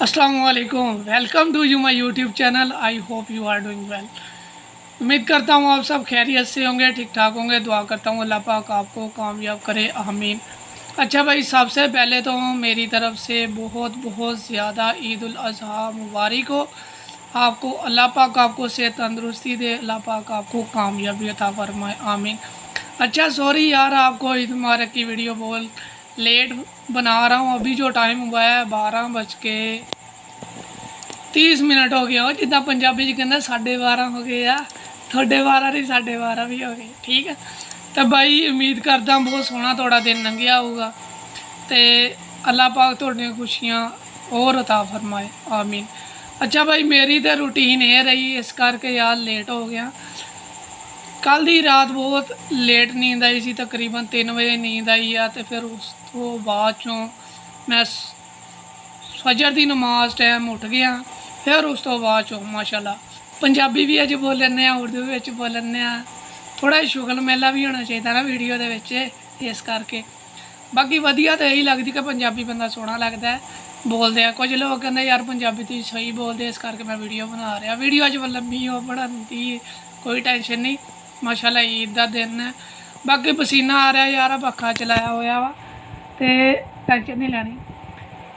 अस्सलाम वालेकुम। Welcome to you my YouTube channel. I hope you are doing well. उम्मीद करता हूँ आप सब खैरियत से होंगे, ठीक ठाक होंगे। दुआ करता हूँ अल्लाह पाक आपको कामयाब करे, आमीन। अच्छा भाई, सबसे पहले तो मेरी तरफ से बहुत बहुत ज़्यादा ईद उल अज़हा मुबारक हो। आपको अल्लाह पाक आपको सेहत तंदरुस्ती दे, अल्लाह पाक आपको कामयाबी अता फरमाए, आमीन। अच्छा सॉरी यार, आपको ईद मुबारक की वीडियो बहुत लेट बना रहा हूँ। अभी जो टाइम हुआ है 12:30 हो गया। जिदा पंजाबी च कहते 12:30 हो गए आ, थोड़े 12 नहीं 12:30 भी हो गए। ठीक है तो भाई उम्मीद करदा बहुत सोहना थोड़ा दिन लंघिया होगा, तो अल्लाह पाक थोड़ियां खुशियाँ और अता फरमाए, आमीन। अच्छा भाई, मेरी तो रूटीन ये रही, इस करके यार लेट हो गया। कल दी रात बहुत लेट नींद आई सी, तकरीबन 3 बजे नींद आई है। तो फिर उस तो बाद चों मैं फजर की नमाज टाइम उठ गया। फिर उस तो बाद चों माशाल्लाह पंजाबी भी अज बोल लें, उर्दू भी बोल लें। थोड़ा शुगल मेला भी होना चाहिए ना वीडियो के विच, इस करके। बाकी वधिया तो यही लगती कि पंजाबी बंदा सोहना लगता है बोलते हैं। कुछ लोग कहते यार पंजाबी तो सही बोलते, इस करके मैं वीडियो बना रहा। वीडियो अज लंबी हो बनाती, कोई टेंशन नहीं। माशाल्लाह ईद का दिन है। बाकी पसीना आ रहा यार, पक्खा चलाया होया वा, तो टेंशन नहीं लैनी।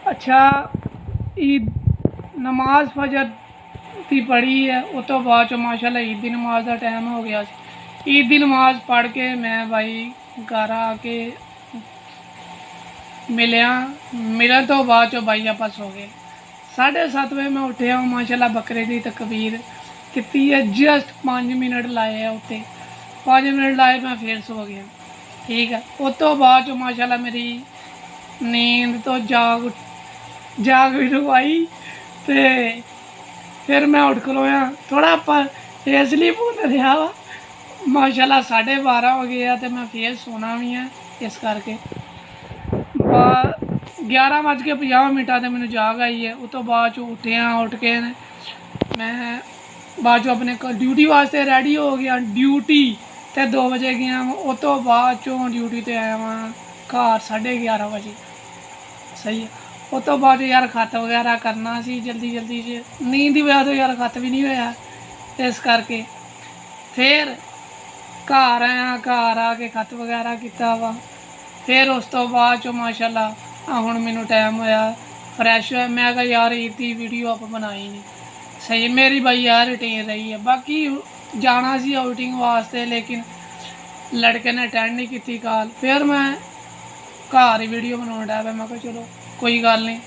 अच्छा, ईद नमाज फजर की पढ़ी है, उस तो बाद माशाल्लाह ईद की नमाज का टाइम हो गया। ईद की नमाज पढ़ के मैं भाई घर आके मिलन तो बाद भाई आप सो गए। 7:30 बजे मैं उठा हूँ। माशाल्लाह बकरे की तकबीर की है, जस्ट 5 मिनट लाए है उत्ते। 5 मिनट लाए मैं फिर सो गया। ठीक है, उस तो बाद माशाल्लाह मेरी नींद तो जाग भी आई, तो फिर मैं उठ खलोया। थोड़ा पर इसलिए बोल रहा वा, माशाल्लाह 12:30 हो गया, तो मैं फिर सोना भी है। इस करके 11:50 तो मैंने जाग आई है। उस तो बाद उठिया, उठ के मैं बाद अपने ड्यूटी वास्ते रेडी हो गया। ड्यूटी तो 2 बजे गया। उस तो बाद ड्यूटी तो आया वहाँ घर 11:30 बजे। सही है। उस तो बाद यार खत वगैरह करना सी जल्दी जल्दी से, नींद की वजह तो यार खत भी नहीं होया। इस करके फिर घर आया, घर आके खत वगैरह किया वा। फिर उस तो बाद माशाल्लाह हुण मैनू टाइम होया फ्रैश होया। मैं कहा यार ईद की वीडियो आप बनाई नहीं। सही मेरी भाई यार रूटीन रही है। बाकी जाना सी आउटिंग वास्ते, लेकिन लड़के ने अटेंड नहीं की कॉल। फिर मैं घर ही वीडियो बनाने डा। मैं कहा चलो कोई गल नहीं,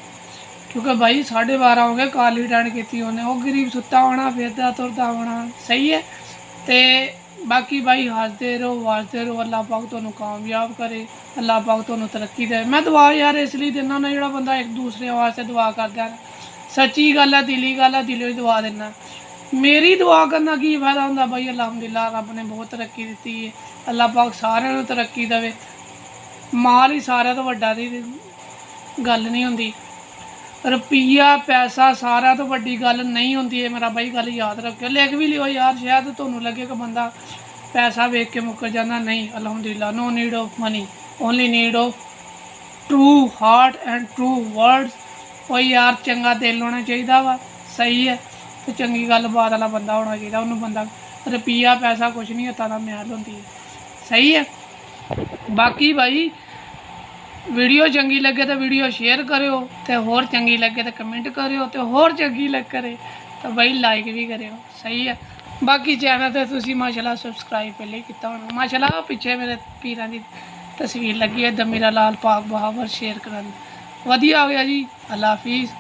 क्योंकि भाई 12:30 हो गए, कॉल ही अटेंड की उन्हें। वो गरीब सुता होना, फिरदा तुरदा होना। सही है। तो बाकी भाई हसते रहो, वसते रहो। अल्लाह पाक तुहानू कामयाब करे, अल्लाह पाक तुहानू तरक्की दे। मैं दुआ यार इसलिए देना ना, जो बंदा एक दूसरे वास्ते दुआ करता है, सच्ची गल है, दिली गल है, दिलों ही दुआ देना। मेरी दुआ करना की फायदा होंदा भाई। अल्हम्दुलिल्लाह रब ने बहुत तरक्की दी है। अल्लाह पाक सारिਆਂ तरक्की देवे। माल ही सारे तो वड्डा दी गल नहीं होंदी। रुपया पैसा सारा तो वड्डी गल नहीं होंदी है मेरा भाई। गल याद रखियो, लिख भी लियो यार, शायद तुहानू लगे कि बंदा पैसा वेख के मुकर जाता। नहीं, अल्हम्दुलिल्लाह no need of money, only need of true heart and true words. और यार चंगा दिल होना चाहिए वा। सही है। तो चंगी गलबात वाला बंदा होना चाहिए। उन्होंने बंदा रुपया पैसा कुछ नहीं होता ना, मैल होती है। सही है। बाकी भाई वीडियो चंगी लगे तो वीडियो शेयर करो, तो होर चंगी लगे तो कमेंट करो, तो होर चंगी लग करे तो भाई लाइक भी करो। सही है। बाकी चैनल तो तुसी माशाल्लाह सब्सक्राइब पहले किया होना। माशाल्लाह पिछे मेरे पीरां की तस्वीर लगी है, दमीरा लाल पाक बहावर शेयर कर वधिया हो गया जी। अल्लाह हाफिज़।